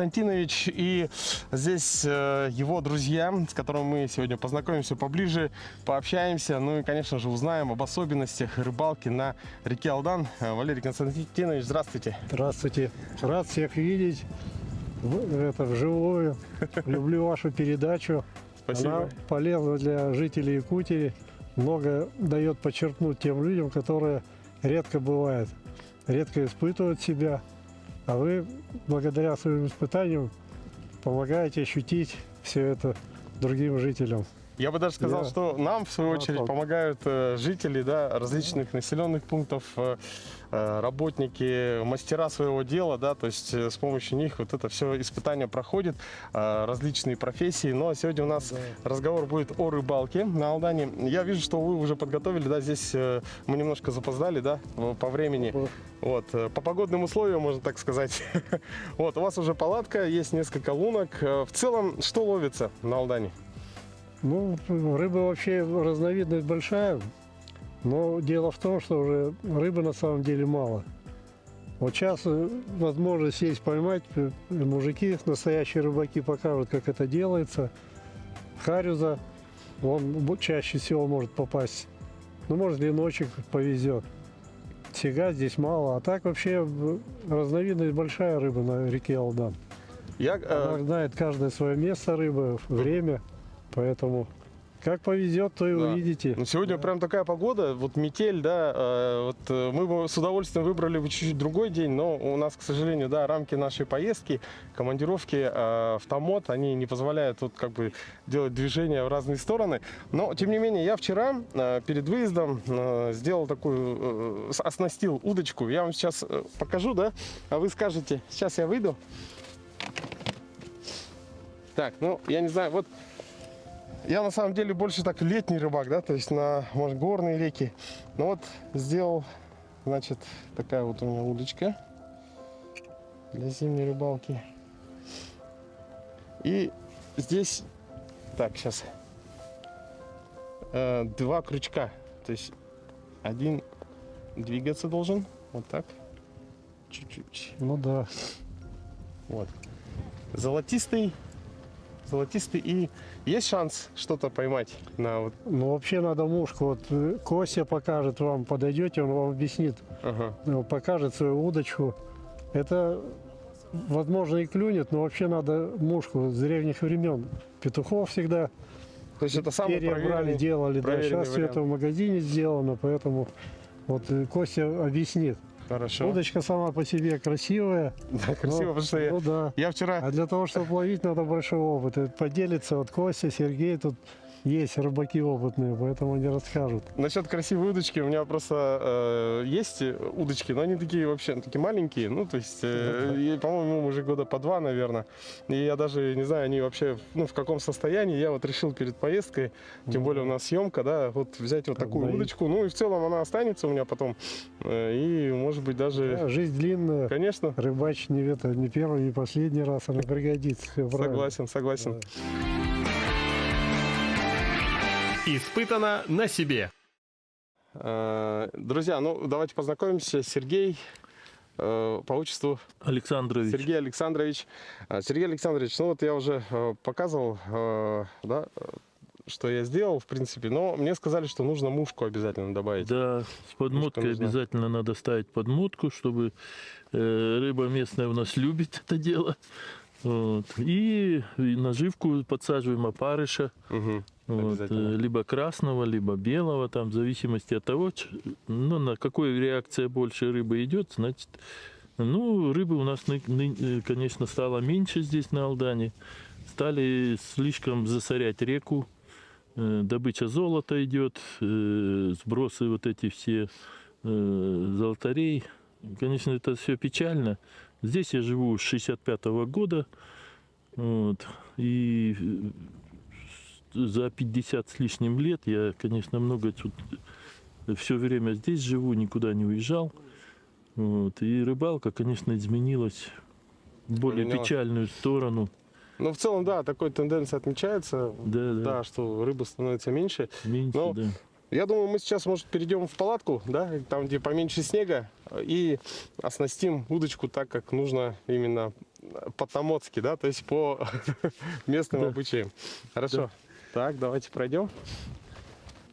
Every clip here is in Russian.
Константинович, и здесь его друзья, с которыми мы сегодня познакомимся поближе, пообщаемся, ну и, конечно же, узнаем об особенностях рыбалки на реке Алдан. Валерий Константинович, здравствуйте. Здравствуйте. Рад всех видеть вживую. Люблю вашу передачу. Спасибо. Она полезна для жителей Якутии. Много дает подчеркнуть тем людям, которые редко бывают, редко испытывают себя. А вы, благодаря своим испытаниям, помогаете ощутить все это другим жителям. Я бы даже сказал, что нам, в свою очередь, помогают жители, да, различных населенных пунктов, работники, мастера своего дела, да, то есть с помощью них вот это все испытание проходит, различные профессии. Но сегодня у нас разговор будет о рыбалке на Алдане. Я вижу, что вы уже подготовили, да, здесь мы немножко запоздали, да, по времени, вот, по погодным условиям, можно так сказать. Вот, у вас уже палатка, есть несколько лунок. В целом, что ловится на Алдане? Ну, рыба вообще разновидность большая, но дело в том, что уже рыбы на самом деле мало. Вот сейчас возможность есть поймать, мужики, настоящие рыбаки покажут, как это делается. Харюза, он чаще всего может попасть, ну, может, леночек повезет. Сега здесь мало, а так вообще разновидность большая рыба на реке Алдан. Она знает каждое свое место рыбы, время. Поэтому как повезет, то и увидите. Ну, сегодня прям такая погода, вот метель, да, вот мы бы с удовольствием выбрали бы чуть-чуть другой день, но у нас, к сожалению, да, рамки нашей поездки, командировки в Томот, они не позволяют вот как бы делать движения в разные стороны. Но, тем не менее, я вчера перед выездом сделал такую, оснастил удочку. Я вам сейчас покажу, да, а вы скажете, сейчас я выйду. Так, ну, я не знаю, вот... Я на самом деле больше так летний рыбак, да, то есть на, может, горные реки. Ну вот сделал, значит, такая вот у меня удочка для зимней рыбалки. И здесь, так, сейчас, два крючка, то есть один двигаться должен, вот так, чуть-чуть. Ну да. Вот, золотистый и есть шанс что-то поймать на вот. Ну вообще надо мушку. Вот Костя покажет вам, подойдете, он вам объяснит, покажет свою удочку. Это возможно и клюнет, но вообще надо мушку с древних времен. Петухов всегда. То есть это самый брали, делали. Да, сейчас все это в магазине сделано, поэтому вот Костя объяснит. Хорошо. Удочка сама по себе красивая. Да, красиво, потому что я вчера... А для того, чтобы ловить, надо большой опыт. И поделиться, вот Костя, Сергей, тут есть рыбаки опытные, поэтому они расскажут. Насчет красивой удочки, у меня просто есть удочки, но они такие вообще такие маленькие, ну, то есть, по-моему, уже года по 2, наверное. И я даже не знаю, они вообще, ну, в каком состоянии. Я вот решил перед поездкой, тем более у нас съемка, да, вот взять вот такую удочку. Ну, и в целом она останется у меня потом. И, может быть, даже... Да, жизнь длинная. Конечно. Рыбачить не первый, не последний раз, она пригодится. Согласен. Да. Испытано на себе. Друзья, ну давайте познакомимся. Сергей, по отчеству Александрович. Сергей Александрович. Сергей Александрович, ну вот я уже показывал, да, что я сделал, в принципе, но мне сказали, что нужно мушку обязательно добавить. Да, с подмоткой обязательно надо ставить подмотку, чтобы рыба местная у нас любит это дело. Вот. И наживку подсаживаем опарыша. Вот, либо красного, либо белого, там, в зависимости от того, ну, на какой реакция больше рыбы идет, значит, ну, рыбы у нас, конечно, стало меньше здесь на Алдане, стали слишком засорять реку, добыча золота идет, сбросы вот эти все золотарей, конечно, это все печально. Здесь я живу с 65-го года, вот, и за 50 с лишним лет я, конечно, много тут все время здесь живу, никуда не уезжал. Вот. И рыбалка, конечно, изменилась в более печальную сторону. Ну, в целом, да, такой тенденция отмечается, да, что рыбы становится меньше. Но да. Я думаю, мы сейчас, может, перейдем в палатку, да, там, где поменьше снега, и оснастим удочку так, как нужно именно по-томоцки, да, то есть по местным Да. обычаям. Хорошо. Так, давайте пройдем.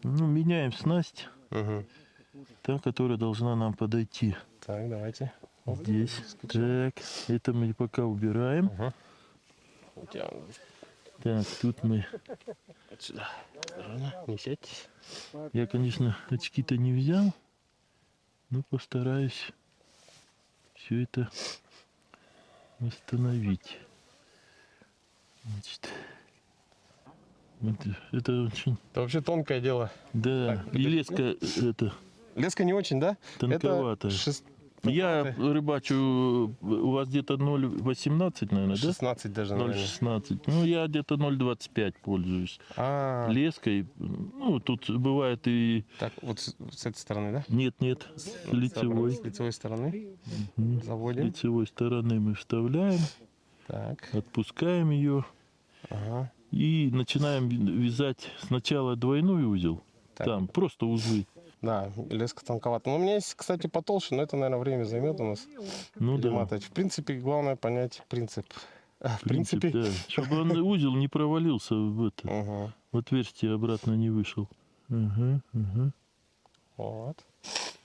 Ну, меняем снасть, Мгм. та, которая должна нам подойти. Так, давайте. Оп. Здесь. Так, это мы пока убираем. Ага. У тебя Так, тут мы... вот сюда. Осторожно, не сядьтесь. Я, конечно, очки-то не взял, но постараюсь все это восстановить. Значит, вот это очень... Это вообще тонкое дело. Да, Так, и леска это Леска не очень, да? тонковатая. Я рыбачу, у вас где-то 0,18, наверное, да? 16 даже, наверное. 0,16. Ну, я где-то 0,25 пользуюсь. А, Леской, ну, тут бывает и... так, вот с этой стороны, да? Нет, лицевой. С лицевой стороны. Мгм. С Заводим. лицевой стороны мы вставляем, Так. отпускаем ее Ага. и начинаем вязать сначала двойной узел. Так. Там просто узлы. Да, леска тонковата. Но у меня есть, кстати, потолще, но это, наверное, время займет у нас. Ну да. перематывать. В принципе, главное понять принцип. В Принцип, принципе. да. Чтобы он узел не провалился в это, Ага. в отверстие, обратно не вышел. Ага. Вот.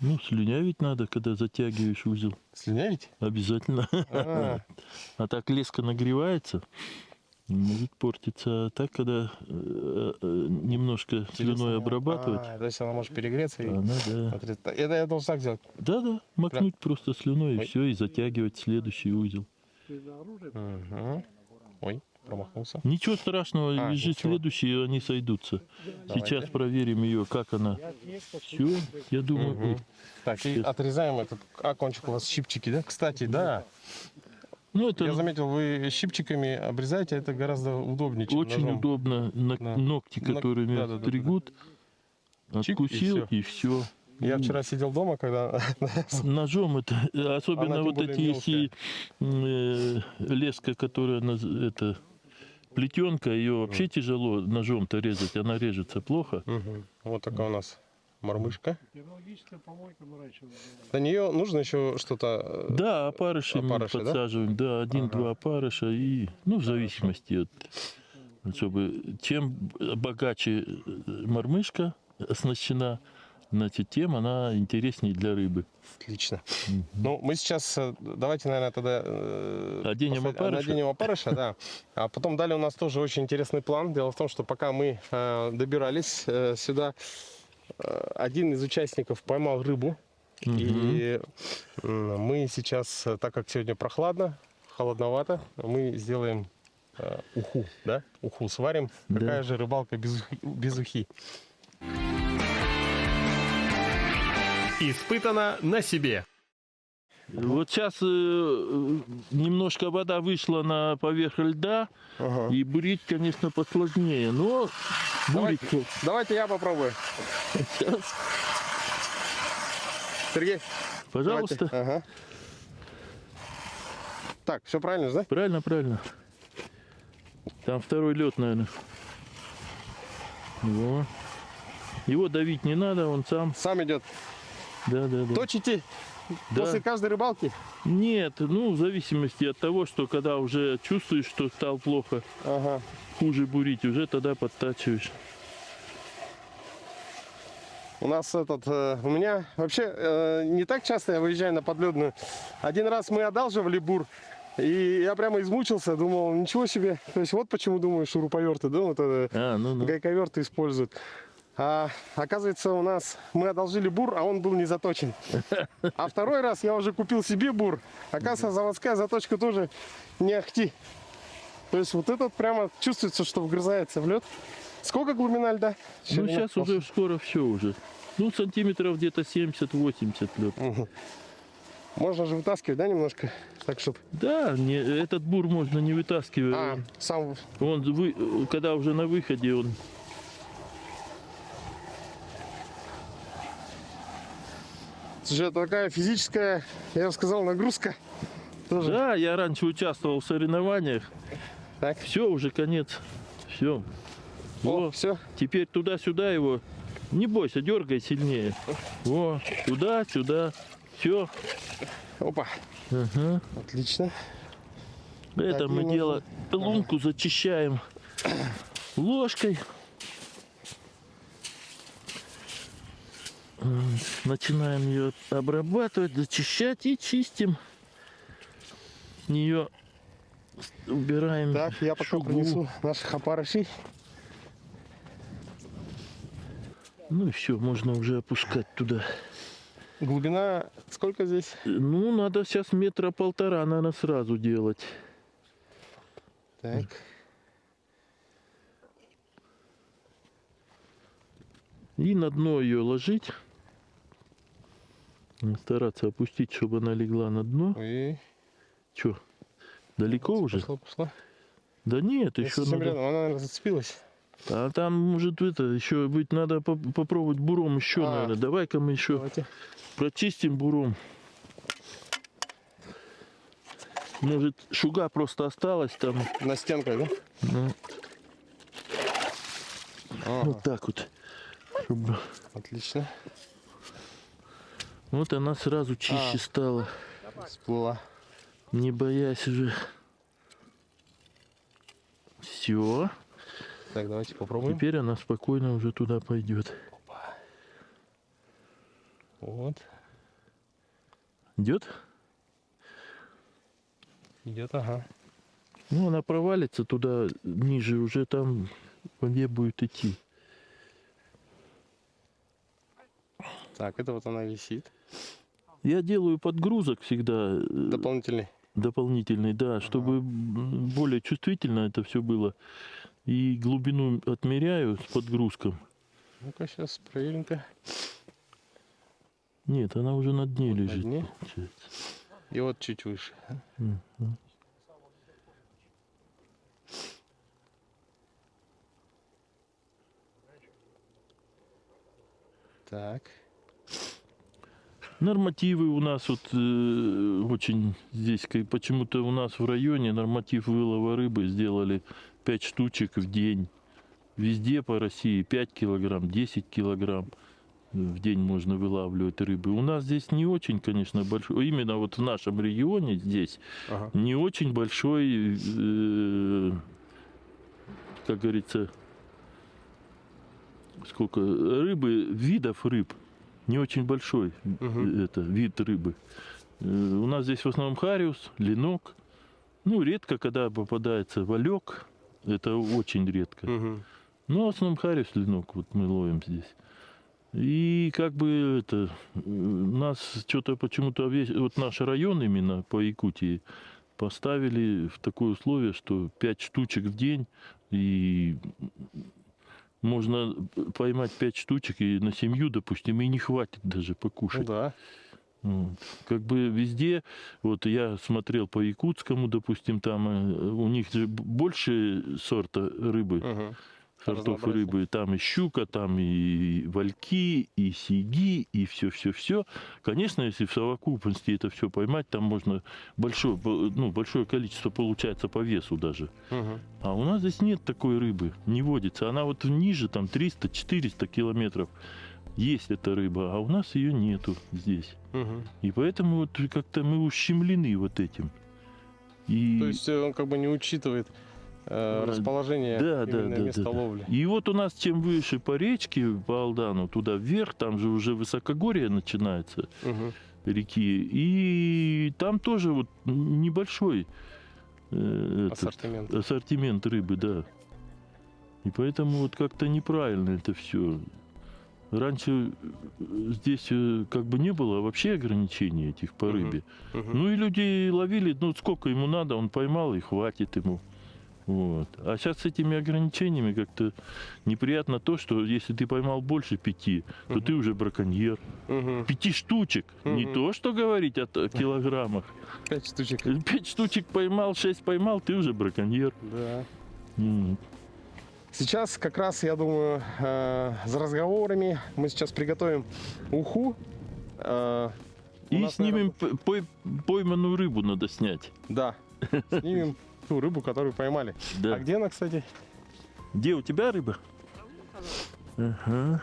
Ну, слюнявить надо, когда затягиваешь узел. Слюнявить? Обязательно. А, А так леска нагревается, может портиться. А так, когда немножко слюной обрабатывать, то есть она может перегреться и... она, да. Смотри, это я должен так сделать. Да, макнуть просто слюной и Ой. все, и затягивать следующий узел. Угу. Ой, промахнулся. Ничего страшного, вяжи ничего. следующие, они сойдутся. Сейчас проверим ее, как она. Все, я думаю, Мгм. Так, и отрезаем этот кончик у вас щипчики, да? Кстати, да. ну это Я заметил, вы щипчиками обрезаете, это гораздо удобнее, чем очень ножом. удобно. Да. Ногти, которыми Да-да-да-да. стригут, Чик, и откусил, всё. и все. Я вчера сидел дома, когда... Ножом это, особенно тем вот более эти, если леска, которая это плетенка, ее вообще тяжело ножом-то резать, она режется плохо. Мгм. Вот такая у нас мормышка. Биологическая помойка мы раньше называли. До нее нужно еще что-то... Да, опарыши мы опарыши, да? подсаживаем, да, один-два опарыша и, ну, в зависимости от, чтобы чем богаче мормышка оснащена, значит, тем она интереснее для рыбы. Отлично. Ну, мы сейчас, давайте, наверное, тогда... Оденем опарыша? Наденем опарыша, да. А потом далее у нас тоже очень интересный план. Дело в том, что пока мы добирались сюда, один из участников поймал рыбу. И мы сейчас, так как сегодня прохладно, холодновато, мы сделаем уху, да? Уху сварим. Да. Какая же рыбалка без ухи? Испытано на себе. Вот сейчас немножко вода вышла на поверхность льда, Ага. и бурить, конечно, посложнее, но бурить... Давайте я попробую. Сейчас. Сергей, Пожалуйста. давайте. Ага. Так, все правильно же, да? Правильно. Там второй лед, наверное. Во. Его давить не надо, он сам. Сам идет. Да. Точите Да. после каждой рыбалки? Нет, ну, в зависимости от того, что когда уже чувствуешь, что стало плохо, Ага. хуже бурить, уже тогда подтачиваешь. У нас у меня вообще не так часто я выезжаю на подледную. Один раз мы одалживали бур, и я прямо измучился, думал, ничего себе. То есть вот почему, думаю, шуруповерты, да, вот это, Ну. гайковерты используют. А оказывается, у нас мы одолжили бур, а он был не заточен. А второй раз я уже купил себе бур. Оказывается, заводская заточка тоже не ахти. То есть вот этот прямо чувствуется, что вгрызается в лед. Сколько глубина льда? Ну, сейчас уже скоро все уже. Ну, сантиметров где-то 70-80 лед. Мгм. Можно же вытаскивать, да, немножко? Так, чтобы... Да, этот бур можно не вытаскивать. Сам... Когда уже на выходе, он... Слушай, это такая физическая, я бы сказал, нагрузка. Тоже. Да, я раньше участвовал в соревнованиях. Так. Все, уже конец. Все. О, все. Теперь туда-сюда его. Не бойся, дергай сильнее. Во, туда-сюда. Все. Опа. Ага. Отлично. Это мы минусы. дело лунку зачищаем ложкой. Начинаем ее обрабатывать, зачищать и чистим. С нее убираем Так, я пока шугу. принесу наших опарышей. Ну и все, можно уже опускать туда. Глубина сколько здесь? Ну, надо сейчас 1,5 метра, наверное, сразу делать. Так. И на дно ее ложить. Стараться опустить, чтобы она легла на дно. И Че, далеко уже? пошла. Да нет, Я еще совсем надо. рядом, она, наверное, зацепилась. А там, может, это, еще быть, надо попробовать буром еще, А. наверное. Давай-ка мы еще Давайте. прочистим буром. Может, шуга просто осталась там. На стенках, да? Ну, Ага, вот так вот. Чтобы- отлично. Вот она сразу чище стала. Всплыла. Не боясь уже. Все. Так, давайте попробуем. Теперь она спокойно уже туда пойдет. Вот. Идет? Идет, ага. Ну, она провалится туда ниже, уже там по воде будет идти. Так, это вот она висит. Я делаю подгрузок всегда Дополнительный. дополнительный, да, чтобы более чувствительно это все было. И глубину отмеряю с подгрузком. Ну-ка, сейчас проверим-ка. Нет, она уже на дне Вот на лежит. дне. Получается. И вот чуть выше. Мгм. Так. Нормативы у нас вот очень здесь, почему-то у нас в районе норматив вылова рыбы сделали 5 штучек в день. Везде по России 5 килограмм, 10 килограмм в день можно вылавливать рыбы. У нас здесь не очень, конечно, большой, именно вот в нашем регионе здесь Ага. не очень большой, как говорится, сколько рыбы, видов рыб, не очень большой это вид рыбы. У нас здесь в основном хариус, ленок. Ну, редко, когда попадается валек, это очень редко. Мгм. Ну, в основном хариус, ленок вот мы ловим здесь. И как бы это, нас что-то почему-то вот наш район именно по Якутии поставили в такое условие, что 5 штучек в день, и можно поймать 5 штучек и на семью, допустим, и не хватит даже Ну покушать. да. Вот. Как бы везде, вот я смотрел по якутскому, допустим, там у них же больше сорта рыбы, Мгм. сортов Разнообразие. рыбы, там и щука, там и вальки, и сиги, и все. Конечно, если в совокупности это все поймать, там можно большое количество получается по весу даже. Мгм. А у нас здесь нет такой рыбы, не водится. Она вот ниже, там 300-400 километров есть эта рыба, а у нас ее нету здесь. Мгм. И поэтому вот как-то мы ущемлены вот этим. И... То есть он как бы не учитывает расположение да, именно места ловли. И вот у нас чем выше по речке, по Алдану, туда вверх, там же уже высокогорье начинается, Мгм. реки. И там тоже вот небольшой Ассортимент. ассортимент рыбы, да. И поэтому вот как-то неправильно это все. Раньше здесь как бы не было вообще ограничений этих по Мгм. рыбе. Мгм. Ну и люди ловили, ну сколько ему надо, он поймал и хватит ему. Вот. А сейчас с этими ограничениями как-то неприятно то, что если ты поймал больше 5, то Мгм. ты уже браконьер. Мгм. 5 штучек. Не Мгм. то, что говорить о килограммах. 5 штучек. 5 штучек поймал, 6 поймал, ты уже браконьер. Да. М. Сейчас как раз, я думаю, за разговорами мы сейчас приготовим уху. У И нас, снимем пойманную рыбу надо снять. Да. Снимем ту рыбу, которую поймали. Да. А где она, кстати? Где у тебя рыба? Ага.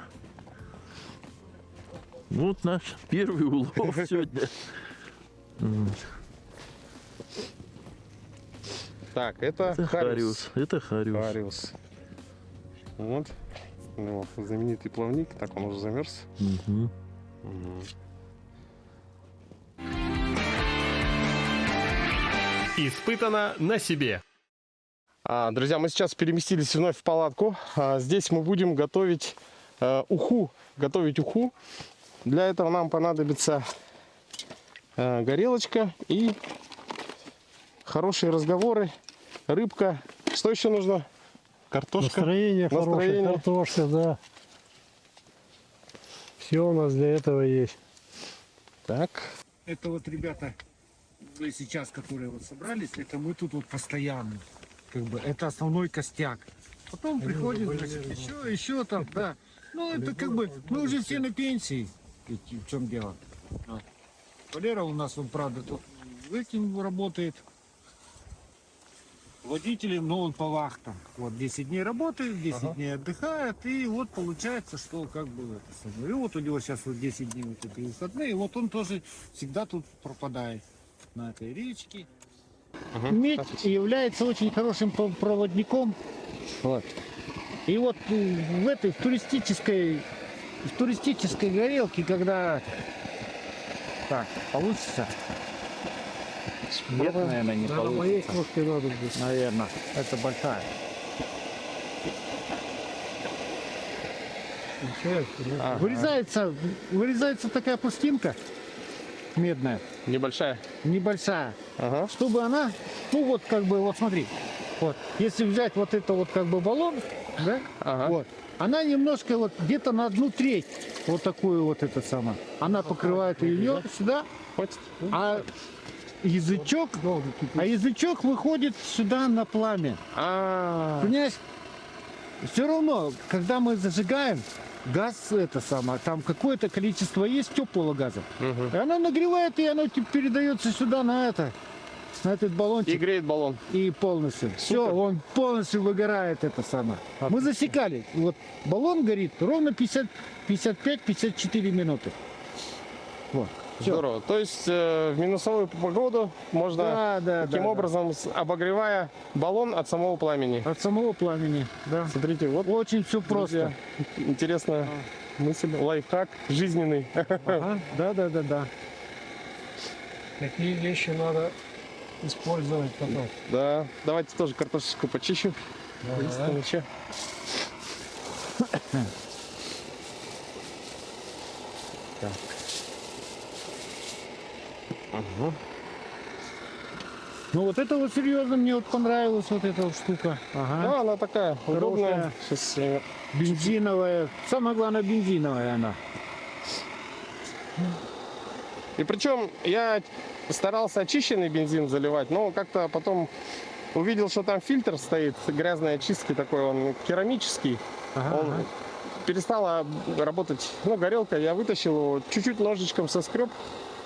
Вот наш первый улов сегодня. Вот. Так, это Это хариус. хариус. Это хариус. Хариус. Вот. У него знаменитый плавник. Так, он уже замерз. Мгм. Испытано на себе. Друзья, мы сейчас переместились вновь в палатку. Здесь мы будем готовить уху. Готовить уху. Для этого нам понадобится горелочка и хорошие разговоры, рыбка. Что еще нужно? Картошка. Настроение хорошее, Настроение. картошка, да. Все у нас для этого есть. Так. Это вот ребята, вы сейчас, которые вот собрались, это мы тут вот постоянно. Как бы это основной костяк. Потом приходит, значит, еще там, да. Ну это как бы, мы уже все на пенсии. Ведь в чем дело? Вот. Валера у нас, он правда тут этим работает. Водителем, но он по вахтам. Вот 10 дней работает, 10 дней отдыхает, и вот получается, что как бы это самое. И вот у него сейчас вот 10 дней вот эти выходные, и вот он тоже всегда тут пропадает на этой речке. Медь является очень хорошим проводником. Вот. И вот в этой туристической горелке, когда получится. Нет, наверное, не Наверное, моей получится. кнопки надо здесь. Наверное, это большая. Вырезается такая пластинка медная, Небольшая. небольшая, Ага. чтобы она, ну вот как бы, вот смотри, вот, если взять вот это вот как бы баллон, да, Ага. вот, она немножко вот где-то на 1/3 вот такую вот это самое, она покрывает ее сюда, Хватит? а язычок выходит сюда на пламя. Понимаешь, все равно, когда мы зажигаем, газ это самое, там какое-то количество есть теплого газа. И она нагревает, и оно передается сюда на этот баллончик. И греет баллон. И полностью. Все, он полностью выгорает это самое. Мы засекали. Вот баллон горит ровно 55-54 минуты. Вот. Всё. Здорово. То есть в минусовую погоду можно таким образом, обогревая баллон от самого пламени. От самого пламени. Да. Смотрите, вот Очень все просто. интересная мысль, лайфхак жизненный. Ага. Да. Такие вещи надо использовать потом. Да, давайте тоже картошечку почищу. Ничего. Так. Ага. Ну вот это вот серьезно, мне вот понравилась вот эта вот штука. Ага. Да, она такая удобная. Хорошая. Сейчас Бензиновая. Самое главное, бензиновая она. И причем я старался очищенный бензин заливать, но как-то потом увидел, что там фильтр стоит грязной очистки такой, он керамический. Он перестала работать, горелка, я вытащил его, чуть-чуть ножичком соскреб,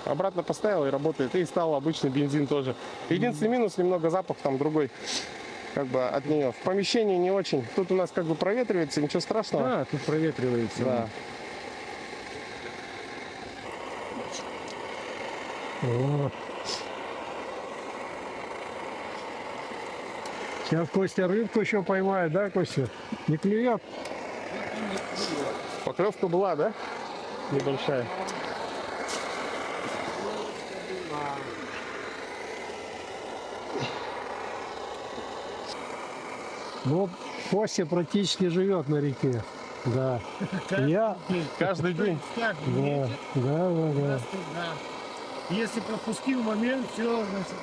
обратно поставил и работает. И стал обычный бензин тоже. Единственный минус, немного запах там другой, как бы от нее. В помещении не очень. Тут у нас как бы проветривается, ничего страшного. Да, тут проветривается. Да. О. Сейчас Костя рыбку еще поймает, да, Костя? Не клюет? Поклевка была, да? Небольшая. Ну, Костя практически живет на реке. Да. Я? Каждый день. Да. Если пропустил момент, все, значит,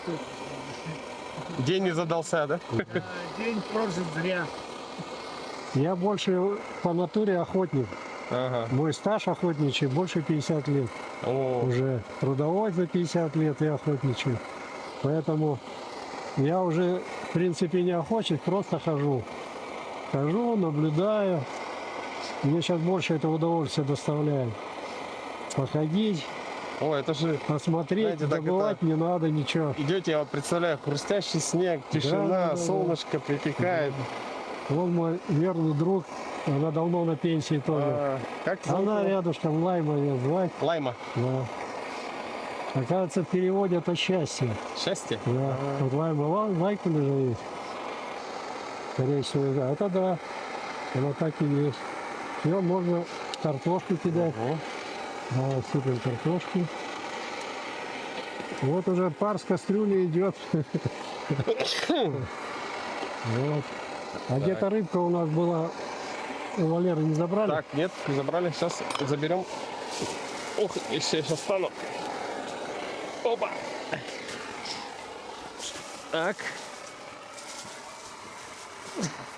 День не задался, да? день прожит зря. Я больше по натуре охотник. Ага. Мой стаж охотничий больше 50 лет. О, Уже трудовой за 50 лет и охотничий. Поэтому я уже, в принципе, не охотник, просто хожу. Хожу, наблюдаю. Мне сейчас больше это удовольствие доставляет. Походить, о, это же посмотреть, знаете, так добывать не надо ничего. идете, я вот представляю, хрустящий снег, тишина, Да. солнышко припекает. Вон мой верный друг, она давно на пенсии тоже. Как зовут Она его? рядышком, Лайма ее звать. Лайма. Да. Оказывается, в переводе это счастье. Счастье? Да. Вот лайку же есть. Скорее всего, да. Это да. Оно так и есть. Все, можно картошку кидать. Ого. Да, сыпем картошки. Вот уже пар с кастрюли идет. Вот. А где-то рыбка у нас была. У Валеры не забрали? Так, нет, не забрали. Сейчас заберем. Ух, если я сейчас стану. Опа. Так.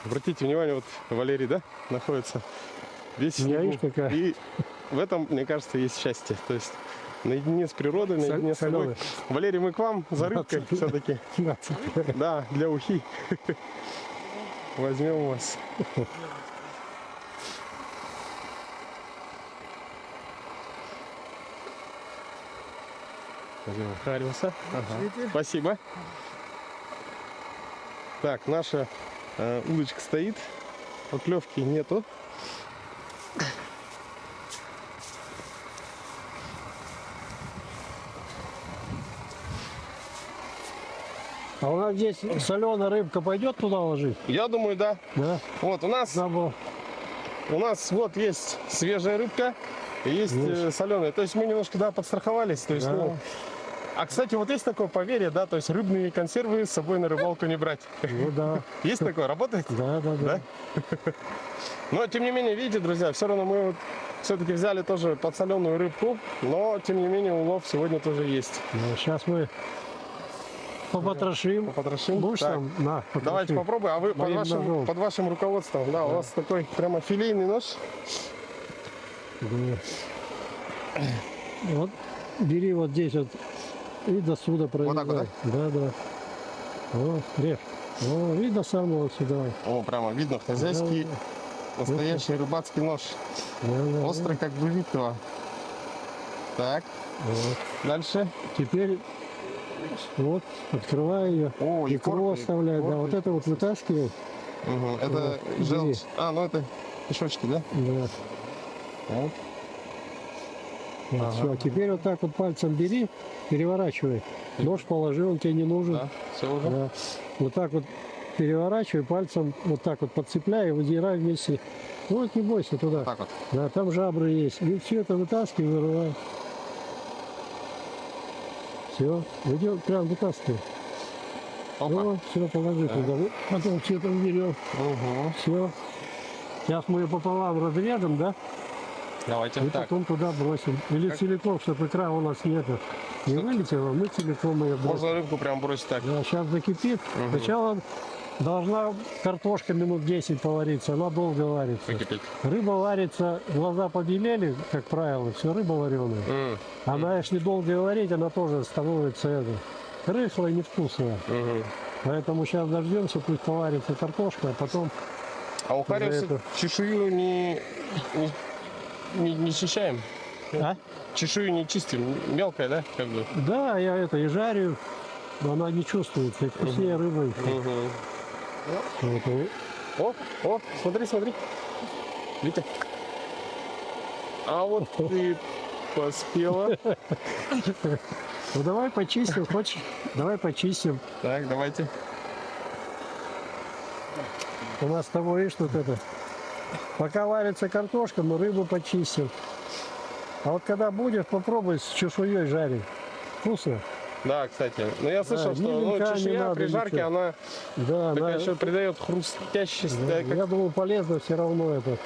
Обратите внимание, вот Валерий, да, находится весь в снегу. Видишь, какая? И в этом, мне кажется, есть счастье. То есть наедине с природой, наедине с собой. Солёный. Валерий, мы к вам за рыбкой все-таки. Да, для ухи. Возьмем вас. Харился. Ага. Спасибо. Так, наша удочка стоит. Поклевки нету. А у нас здесь соленая рыбка пойдет туда ложить? Я думаю, да. Да. Вот у нас Надо вот есть свежая рыбка, и есть соленая. То есть мы немножко, да, подстраховались. То есть, Да. ну, а, кстати, вот есть такое поверье, да, то есть рыбные консервы с собой на рыбалку не брать. Ну да. Есть такое? Работает? Да. Да? Но, тем не менее, видите, друзья, все равно мы вот все-таки взяли тоже подсоленную рыбку, но, тем не менее, улов сегодня тоже есть. Сейчас мы попотрошим. Потрошим. Будешь Так, там? На, потроши. давайте попробуем. А вы Моим ножом. под вашим руководством, да, у вас такой прямо филейный нож. Да. Вот бери вот здесь вот и до сюда прорезай. так вот, Да. Вот, режь. О, и до самого сюда. О, прямо видно, хозяйский, настоящий рыбацкий нож. Да. Острый, как бритва. Так, Вот. дальше. Теперь вот открывай ее. О, и икру корпус, оставляй. Да, корпус. вот это вот вытаскивай. Угу, это Вот, желчь. бери. А, ну это пешочки, да? Да. Вот. Вот, все. Теперь вот так вот пальцем бери, переворачивай. Нож положи, он тебе не нужен. Да, все уже. Да. Вот так вот переворачивай пальцем, вот так вот подцепляй и выдирай вместе. Вот не бойся туда. Так вот. Да, там жабры есть. И все это вытаскивай, вырывай. Все, идем, прям вытаскивай. Опа. Все, положи туда. Вот потом все это уберем. Угу. Все. Сейчас мы ее пополам разрежем, да? Давайте. И Так, потом туда бросим. Или целиком, чтобы икра у нас нет. Не вылетела, мы целиком ее бросим. можно рыбку прям бросить так. Да, сейчас закипит. Сначала должна картошка минут 10 повариться, она долго варится. Выкипеть. Рыба варится, глаза побелели, как правило, все, рыба вареная. Она, если долго варить, она тоже становится рыхлая и невкусная. Поэтому сейчас дождемся, пусть поварится картошка, а потом... А у хариуса это. чешую не чищаем? А? Чешую не чистим, мелкая, да? Как бы. Да, я это и жарю, но она не чувствуется, и вкуснее рыбы. Вот, и О, смотри. Витя. А вот ты поспела. Ну давай почистим, хочешь? Давай почистим. Так, давайте. У нас с тобой, видишь, тут это... Пока варится картошка, мы рыбу почистим. А вот когда будешь, попробуй с чешуей жарить. Вкусно. Да, кстати. Но я слышал, Да, что миленько, не чешуя надо при жарке, ничего. она Да, такая да. еще придает хрустящесть. Да, да, как- я думаю, полезно все равно это.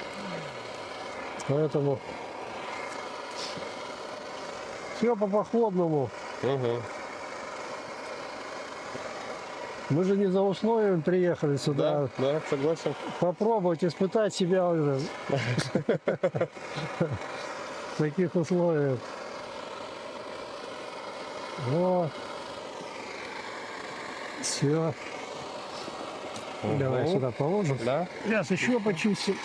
Поэтому все по походному. Мгм. Мы же не за условием приехали сюда. Да, согласен. Попробовать, испытать себя уже. В таких условиях. Вот. Все. Давай Мгм. сюда положим. Да. Сейчас еще почистим.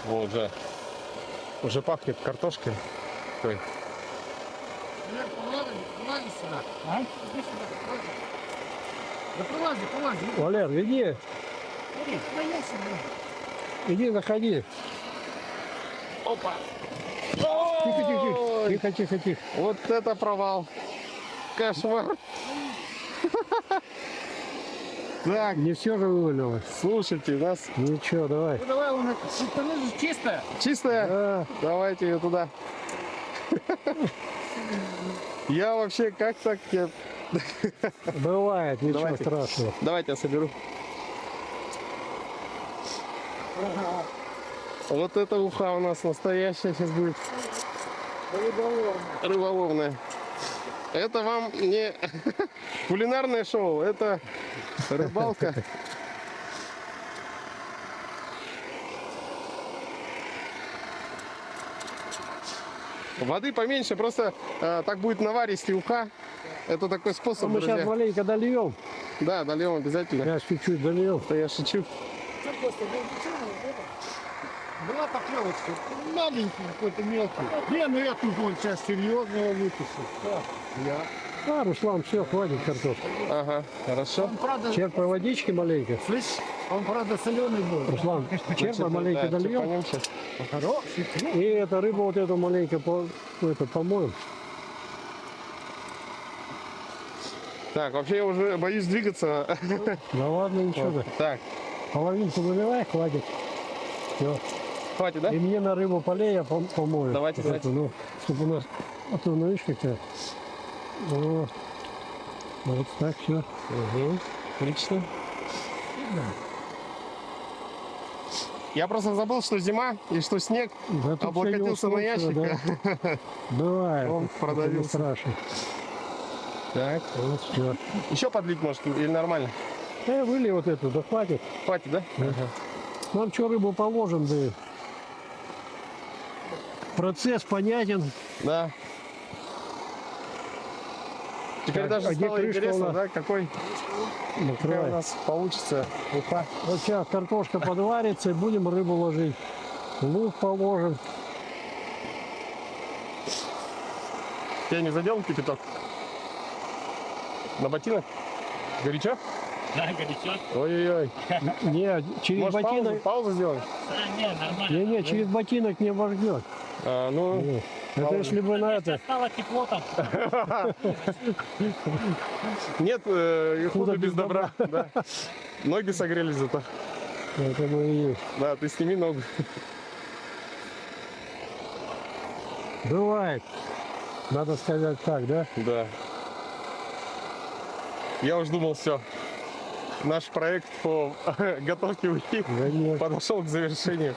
Вот же. Уже пахнет картошкой. Такой. Прилази сюда. А? Иди сюда, прилази. Да прилази. Валер, веди. Иди, заходи. Опа! Тихо, тихо, Ой, тихо, тихо, тихо. вот это провал. Кошмар. Так, Не все же вывалилось. слушайте, у нас Ничего, давай. Ну давай, он чисто. чистая. Да, Давайте ее туда. Я вообще как так? бывает, ничего Давайте. страшного. Давайте я соберу. Вот эта уха у нас настоящая сейчас будет. Рыболовная. Это вам не кулинарное шоу, это рыбалка. Воды поменьше, просто так будет наваристее уха. Это такой способ, Мы сейчас друзья. маленько дольем. Да, дольем обязательно. Сейчас чуть-чуть дольем. Да я шучу. Была поклевочка, маленький какой-то мелкий. Не, ну я тут вон сейчас серьезного выпустил. А, Руслан, все, хватит картошки. Ага, хорошо. Он, правда, Черпай водички маленько. слышь, он, правда, соленый был. Руслан, черпай маленько Да, дольем. черпанем щас. Хороший. И эту рыбу вот эту маленько помоем. Так, вообще я уже боюсь двигаться. Да ладно, ничего. Вот. Так, Половинку наливай, хватит. Все. хватит, да? И мне на рыбу полей я помою. Давайте, Вот давайте. эту, ну, чтобы у нас, а то, ну, видишь, как-то. Вот. Вот так все. Угу. Отлично. Я просто забыл, что зима и что снег. Да, тут Облокотился всё на неустойчиво, ящик. Да. Бывает. Он Это не продавился. страшно. Так. Вот все. Еще подлить, может, или нормально? Вылей вот эту, да хватит. Хватит, да? Нам что, рыбу положим, да. Процесс понятен. Да. Теперь Так, даже а где стало крышка у интересно, нас? да, какая у Накрывай. нас получится уха. Вот сейчас картошка подварится, и будем рыбу ложить. Лук положим. Я не задел кипяток? На ботинок? Горячо? Да, горячо. Ой-ой-ой. Не, через Может, ботинок. паузу сделать? Да, не, нормально. Не, через ботинок не обожгет. Ну, Это Пауза. если бы на это. Стало тепло там. нет, и худо Худо без без добра. Да. Ноги согрелись зато. Это мы и есть. Да, ты сними ногу. Бывает. Надо сказать так, да? Да. Я уж думал, все. Наш проект по готовке ухи Да нет. подошел к завершению.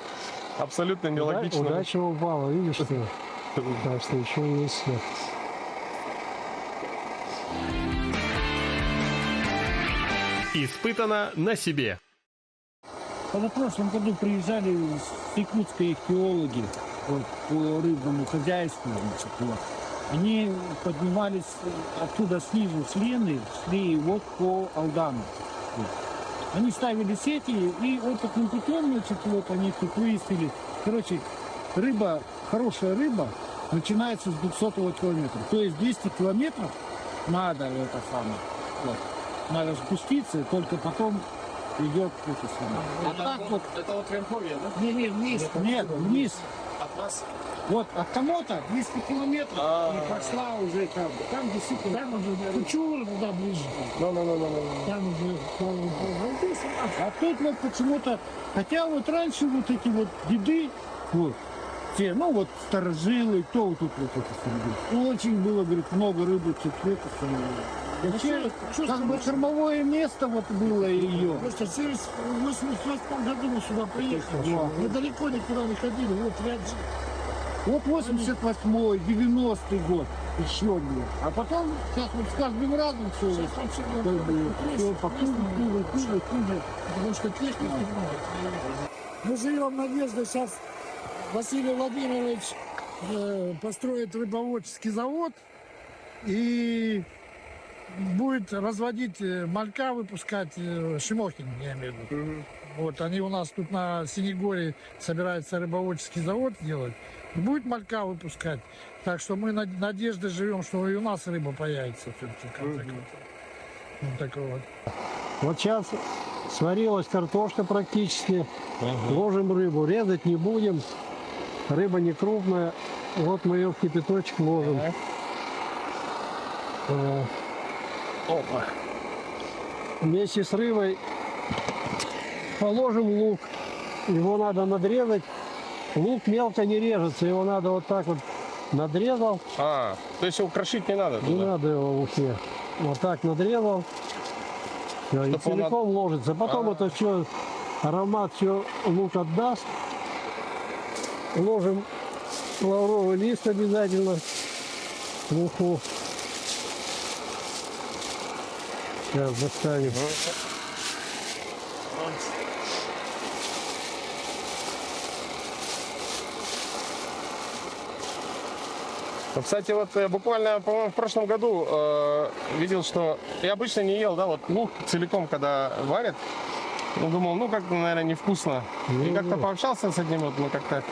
Абсолютно нелогично. Удачно упала, видишь ты. Так что еще есть все. Испытано на себе. Позапрошлом году приезжали с якутской ихтиологи вот, по рыбному хозяйству. Значит, вот. Они поднимались оттуда снизу, с Лены, шли вот по Алдану. Вот. Они ставили сети, и опытным путем, значит, вот они тут выяснили. Короче, рыба, хорошая рыба начинается с 200 километра. То есть 200 километров надо это самое. Вот. Надо спуститься, и только потом идет это самое. А так вот, Это вот Верховье, да? не, вниз, нет, вниз. От нас? Вот от Комота 200 километров и пошла уже там действительно, там уже Кучура туда ближе. Ну. Там уже а тут вот почему-то, хотя вот раньше вот эти вот деды, вот, те, ну вот старожилы, кто вот тут вот это среди. Ну очень было, говорит, много рыбы, цветов. Вообще, как бы кормовое место вот было ее. Просто в 88 году мы сюда приехали. Да. Мы далеко никуда не ходили, вот рядом. Вот 88-й, 90-й год еще было. А потом, сейчас вот с каждым разом все, Сейчас там все все по кругу, хуже. потому что техники много. Мы живем надеждой, сейчас Василий Владимирович построит рыбоводческий завод и будет разводить малька, выпускать Шимохин, я имею в виду. Вот они у нас тут на Синегорье собираются рыбоводческий завод делать. И будет малька выпускать. Так что мы надеждой живем, что и у нас рыба появится. В конце концов. Вот такой вот. Вот сейчас сварилась картошка практически. Ложим рыбу. Резать не будем. Рыба не крупная. Вот мы ее в кипяточек ложим. Опа. Вместе с рыбой положим лук. Его надо надрезать. Лук мелко не режется. Его надо вот так вот надрезал. То есть его крошить не надо Не туда? надо его в луке. Вот так надрезал. Всё, и Чтоб он целиком ложится. Потом это все, аромат все лук отдаст. Ложим лавровый лист обязательно в луку. Сейчас достанем. Ну, кстати, вот буквально, по-моему, в прошлом году видел, что я обычно не ел, да, вот лук целиком, когда варят. Ну, думал, ну, как, наверное, невкусно. И как-то пообщался с одним, вот, ну, как-то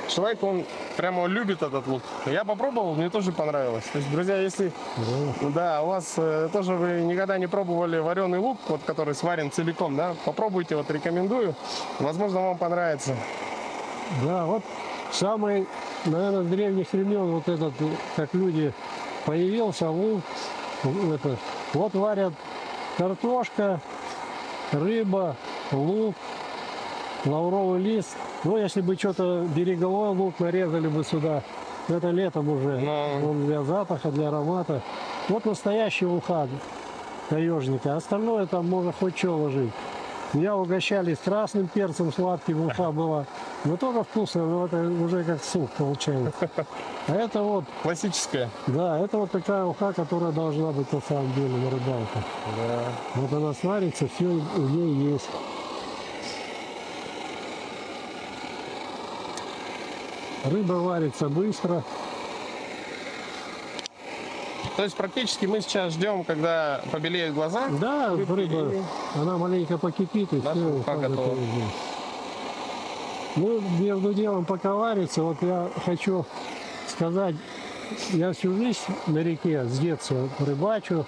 человек, он прямо любит этот лук. Я попробовал, мне тоже понравилось. То есть, друзья, если, да, у вас тоже вы никогда не пробовали вареный лук, вот, который сварен целиком, да, попробуйте, вот, рекомендую. Возможно, вам понравится. Да, вот самый, наверное, с древних времен вот этот, как люди, появился лук. Это, вот варят картошка, рыба, лук, лавровый лист. Ну, если бы что-то береговой лук нарезали бы сюда, это летом уже. Он для запаха, для аромата. Вот настоящий уха таежника. Остальное там можно хоть что ложить. Меня угощали с красным перцем сладким, уха была. Но тоже вкусно, но это уже как суп получается. А это вот, Классическая. да, это вот такая уха, которая должна быть на самом деле на рыбалке. Да. Вот она сварится, все у ней есть. Рыба варится быстро. То есть практически мы сейчас ждем, когда побелеют глаза. Да, Рыбки рыба, и- она маленько покипит, и Да, все. уха готова. Ну, между делом пока варится, вот я хочу сказать, я всю жизнь на реке с детства рыбачу,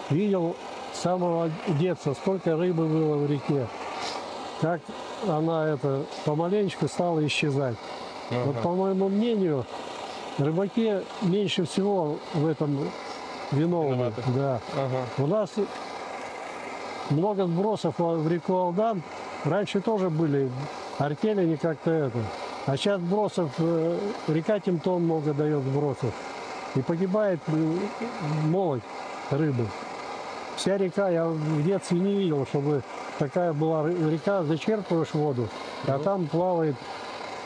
видел с самого детства, сколько рыбы было в реке, как она это помаленечку стала исчезать. Вот по моему мнению, рыбаки меньше всего в этом виновны. Виноваты. Да. Ага. У нас много сбросов в реку Алдан. Раньше тоже были артели, как-то это. А сейчас сбросов, река Темтон много дает сбросов. И погибает молодь рыбы. Вся река, я в детстве не видел, чтобы такая была река, зачерпываешь воду, а там плавает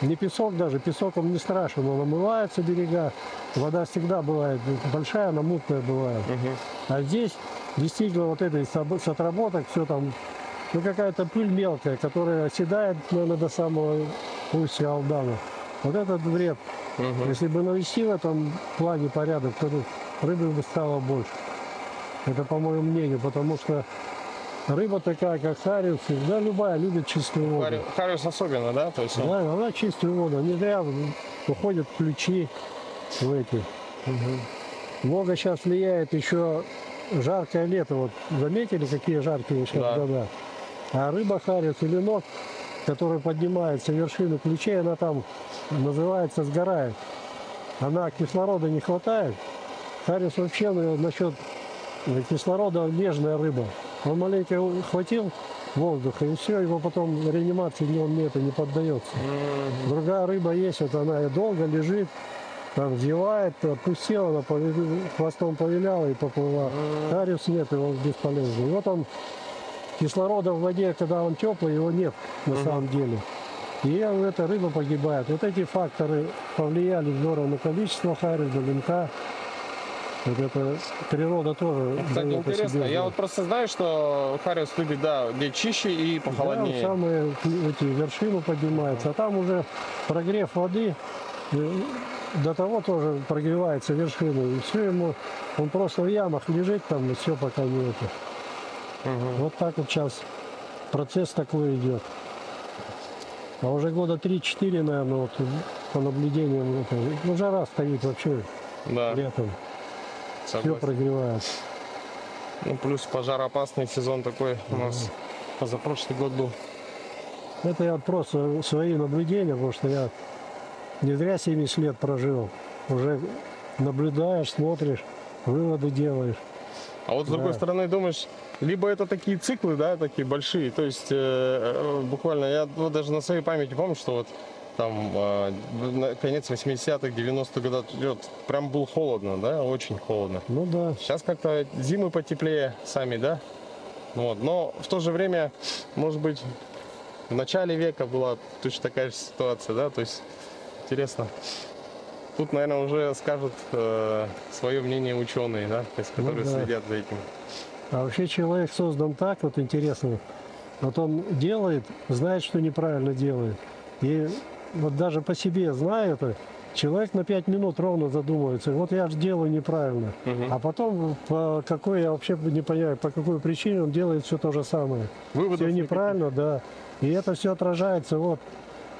не песок даже, песок он не страшен, он омывается берега, вода всегда бывает большая, она мутная бывает. А здесь действительно вот это с отработок все там, ну какая-то пыль мелкая, которая оседает, наверное, до самого устья Алдана. Вот этот вред. Если бы навести в этом плане порядок, то рыбы бы стало больше. Это по моему мнению, потому что рыба такая, как хариус, да, любая любит чистую воду. Хариус особенно, да? То есть, Да, она чистую воду. Не зря уходят ключи в эти. Много сейчас влияет еще жаркое лето. Вот заметили, какие жаркие сейчас Да. года? А рыба хариус или ног, который поднимается в вершину ключей, она там называется сгорает. Она кислорода не хватает. Хариус вообще насчет кислорода нежная рыба. Он маленько хватил воздуха, и все, его потом реанимации он это не поддается. Другая рыба есть, вот она и долго лежит, там зевает, отпустила, она хвостом повиляла и поплыла. Хариус нет, его бесполезно. И вот он, кислорода в воде, когда он теплый, его нет на самом деле. И эта рыба погибает. Вот эти факторы повлияли здорово на количество хариуса, линка. Вот это природа тоже. кстати, дает о себе интересно. Я знать. вот просто знаю, что хариус любит, да, где чище и Да, похолоднее. самые эти вершины поднимаются, а там уже прогрев воды, до того тоже прогревается вершина, и все ему, он просто в ямах лежит там, и все пока не это. Вот так вот сейчас процесс такой идет. А уже года 3-4, наверное, вот по наблюдениям, это, ну, жара стоит вообще Да, летом, все согласен. прогревается. Ну, плюс пожароопасный сезон такой у нас. позапрошлый год был. Это я просто свои наблюдения, потому что я не зря 70 лет прожил. Уже наблюдаешь, смотришь, выводы делаешь. А вот с другой Да. стороны думаешь, либо это такие циклы, да, такие большие, то есть буквально, я вот даже на своей памяти помню, что вот там конец 80-х, 90-х годов идет, прям было холодно, да, очень холодно. Ну да. Сейчас как-то зимы потеплее сами, да, вот, но в то же время, может быть, в начале века была точно такая же ситуация, да, то есть интересно. Тут, наверное, уже скажут свое мнение ученые, да, то есть, которые да. следят за этим. А вообще человек создан так, вот интересно. Вот он делает, знает, что неправильно делает. И вот даже по себе, зная это, человек на 5 минут ровно задумывается. Вот я же делаю неправильно. Мгм. А потом, по какой, я вообще не понимаю, по какой причине он делает все то же самое. Выводов Все никаких. неправильно, да. И это все отражается. Вот.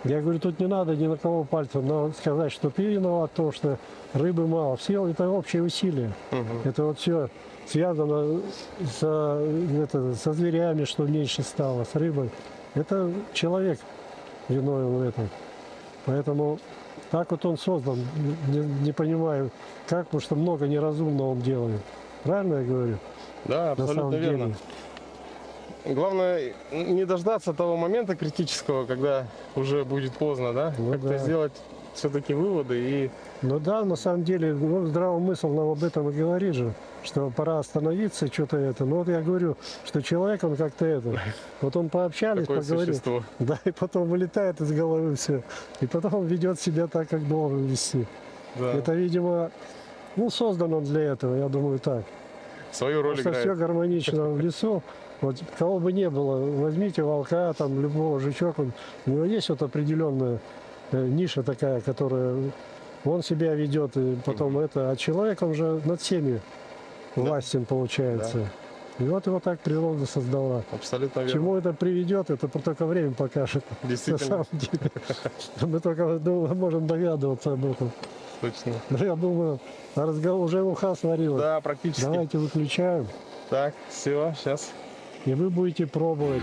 Я говорю, тут не надо ни на кого пальцем но сказать, что ты виноват, то, что рыбы мало. Все это общее усилие. Мгм. Это вот все связано со зверями, что меньше стало, с рыбой. Это человек виновен в этом. Поэтому так вот он создан. Не понимаю, как, потому что много неразумного он делает. Правильно я говорю? Да, На абсолютно самом верно. деле. Главное не дождаться того момента критического, когда уже будет поздно, да? Ну Как-то да. сделать все-таки выводы и Ну да, на самом деле, ну, здравый смысл нам об этом и говорит же, что пора остановиться, что-то это. Но вот я говорю, что человек, он как-то это. Вот он пообщались, такое поговорили. существо. Да, и потом вылетает из головы все. И потом ведет себя так, как должен вести. Да. Это, видимо, ну, создан он для этого, я думаю, так. Свою роль Потому что все играет. гармонично в лесу. Вот кого бы не было, возьмите волка, там, любого жучок, у него есть вот определенная ниша такая, которая он себя ведет, и потом это. А человек, он же над всеми властен получается. И вот его так природа создала. Абсолютно К верно. чему это приведет, это только время покажет. На Действительно, самом деле. Мы только можем догадываться об этом. точно. Но я думаю, разговор уже уха сварилась. Да, практически. Давайте выключаем, Так, все, сейчас. и вы будете пробовать.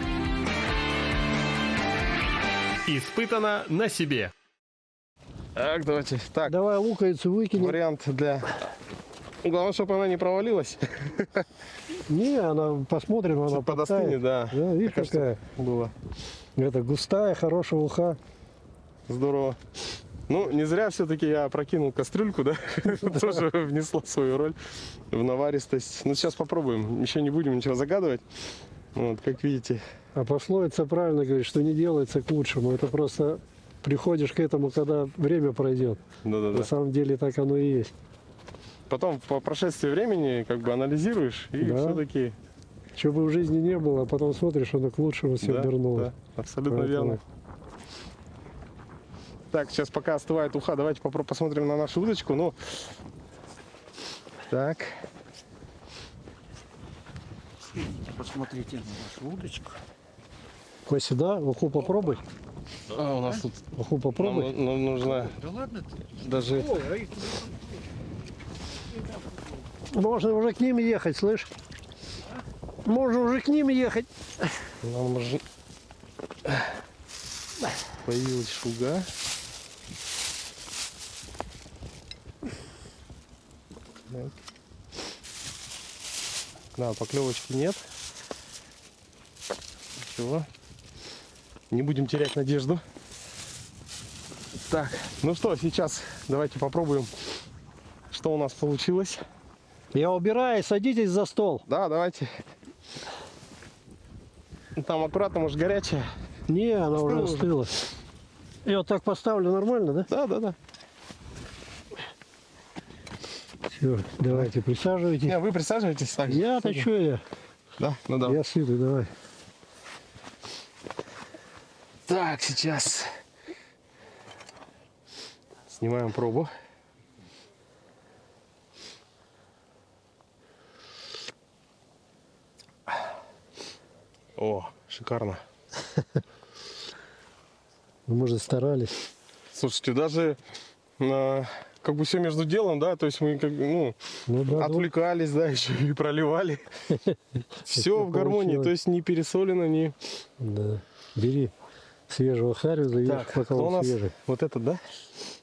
Испытано на себе. Так, давайте. Так, Давай луковицу выкинем. вариант для... Главное, чтобы она не провалилась. Не, она, посмотрим, она Подостынет, подтает. да. Да, видишь, Так, а что какая. было. Это густая, хорошая уха. Здорово. Ну, не зря все-таки я прокинул кастрюльку, да? Тоже внесла свою роль в наваристость. Ну, сейчас попробуем. Еще не будем ничего загадывать. Вот, как видите. А пословица правильно говорит, что не делается к лучшему. Это просто приходишь к этому, когда время пройдет. Да-да-да. На самом деле так оно и есть. Потом, по прошествии времени, как бы анализируешь, и Да. все-таки... Что бы в жизни не было, а потом смотришь, оно к лучшему все Да, обернулось. да, абсолютно Поэтому- верно. Так, сейчас пока остывает уха, давайте посмотрим на нашу удочку. Ну, так. Посмотрите на нашу удочку. Кося, да? Уху попробуй. А, у нас тут Уху попробуй. нам нужно Да ладно ты. даже... Ой, а их Можно уже к ним ехать, слышь? Можно уже к ним ехать. Нам же появилась шуга. Так. Да, поклевочки нет. Ничего. Не будем терять надежду. Так, ну что, сейчас давайте попробуем, что у нас получилось. Я убираю, садитесь за стол. Да, давайте. Там аккуратно, может, горячая. Не, она уже Остыла остыла. Я вот так поставлю нормально, да? Да, да, да. Все, давайте, присаживайтесь. Не, вы присаживайтесь так. же. Я-то что я? Да, ну да. Я сытый, давай. Так, сейчас снимаем пробу. О, шикарно. Ну, мы же старались. Слушайте, даже как бы все между делом, да, то есть мы как, ну, Ну да, отвлекались, да, еще и проливали. Все в гармонии, получилось. то есть не пересолено, не... да. Бери свежего хариуза, ешь, Так, пока кто у он нас? свежий. Вот этот, да?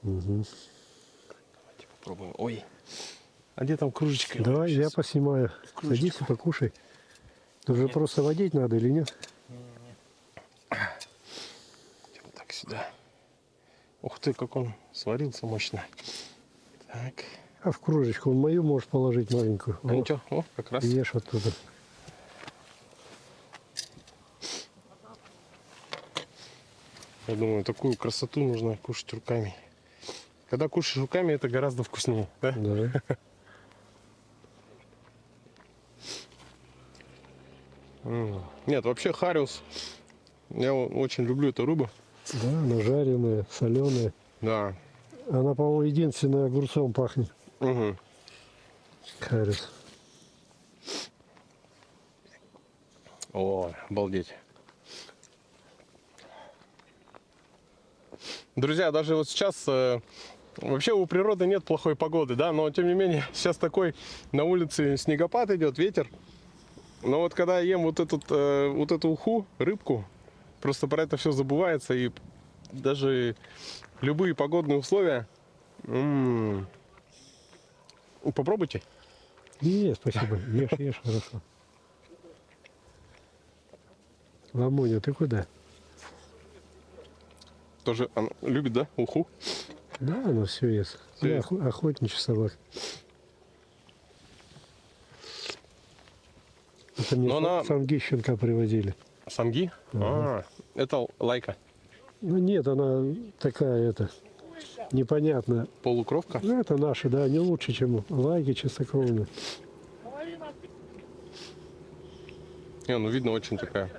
Мгм. Попробуем. Ой. А где там кружечка? Давай, я поснимаю. кружечку. Садись и покушай. Тут же просто водить надо или нет? Вот так сюда. Ух ты, как он сварился мощно. Так. А в кружечку он мою можешь положить маленькую. А ничего, о, как раз. И ешь оттуда. Я думаю, такую красоту нужно кушать руками. Когда кушаешь руками, это гораздо вкуснее, да? Да. Нет, вообще хариус. Я очень люблю эту рыбу. Да, она жареная, соленая. Да. Она, по-моему, единственная огурцом пахнет. Угу. Хариус. О, обалдеть. Друзья, даже вот сейчас вообще у природы нет плохой погоды, да, но тем не менее сейчас такой на улице снегопад идет, ветер. Но вот когда я ем вот эту уху, рыбку, просто про это все забывается, и даже любые погодные условия. Попробуйте. Не, спасибо. Ешь, хорошо. Ламоня, ты куда? Тоже она любит, да, уху? Да, она все ест. Всё Я ест. охотничий собак. Это мне Но она- самги щенка привозили. Самги? А, это лайка. Ну нет, она такая, непонятная. Полукровка. Ну, это наши, да, не лучше, чем лайки чистокровные. Не, ну видно, очень такая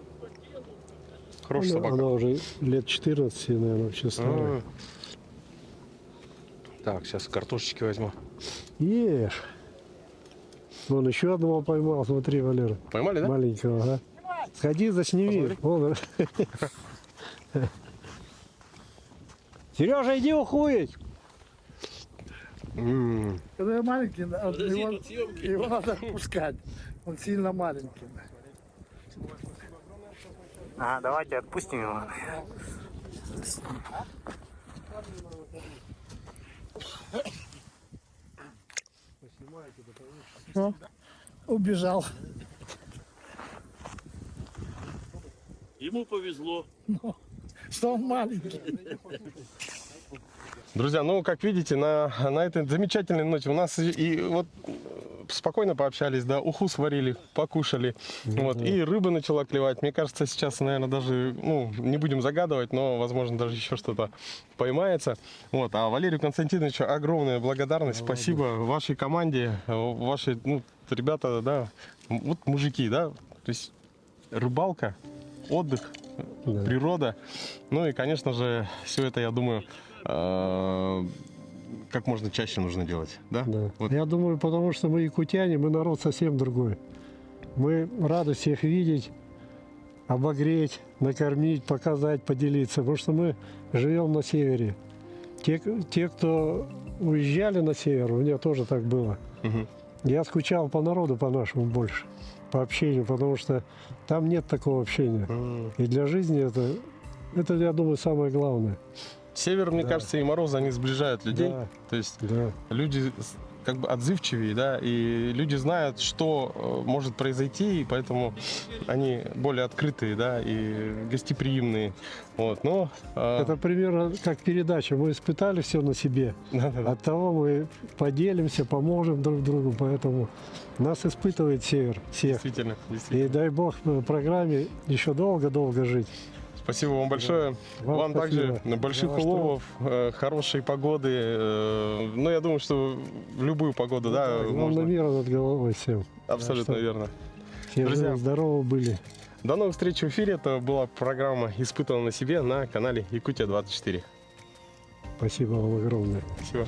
хорошая собака. Она уже лет 14, наверное, вообще старая. А. Так, сейчас картошечки возьму. Ешь. Вон еще одного поймал, смотри, Валера. Поймали, да? Маленького, ага. Сходи, засними. Вон. Сережа, иди ухуять. М. Когда я маленький, его надо отпускать. Он сильно маленький. А, давайте отпустим его. Убежал. Ему повезло. Что он маленький. Друзья, ну, как видите, на этой замечательной ноте у нас и вот спокойно пообщались, да, уху сварили, покушали, вот, и рыба начала клевать. Мне кажется, сейчас, наверное, даже, ну, не будем загадывать, но, возможно, даже еще что-то поймается. Вот, а Валерию Константиновичу огромная благодарность, спасибо вашей команде, ваши, ну, ребята, да, вот мужики, да, то есть рыбалка, отдых, Да. природа, ну и, конечно же, все это, я думаю, как можно чаще нужно делать, да? Да. Вот. Я думаю, потому что мы якутяне, мы народ совсем другой. Мы рады всех видеть, обогреть, накормить, показать, поделиться. Потому что мы живем на севере. Те, кто уезжали на север, у меня тоже так было. Мгм. Я скучал по народу, по нашему больше, по общению, потому что там нет такого общения. И для жизни это, я думаю, самое главное. Север, мне Да. кажется, и морозы, они сближают людей. Да. То есть Да. люди как бы отзывчивее, да, и люди знают, что может произойти, и поэтому они более открытые, да, и гостеприимные. Вот, но... Это примерно как передача. Мы испытали все на себе. да-да-да. Оттого мы поделимся, поможем друг другу. Поэтому нас испытывает север всех. Действительно, И действительно. дай бог в программе еще долго-долго жить. Спасибо вам большое. Вам также спасибо. больших За ваш уловов, хорошей погоды. Ну, я думаю, что в любую погоду, да, Главное, можно. мира над головой всем. Абсолютно что- верно. Все Друзья. живы, здоровы были. До новых встреч в эфире. Это была программа «Испытано на себе» на канале Якутия 24. Спасибо вам огромное. Спасибо.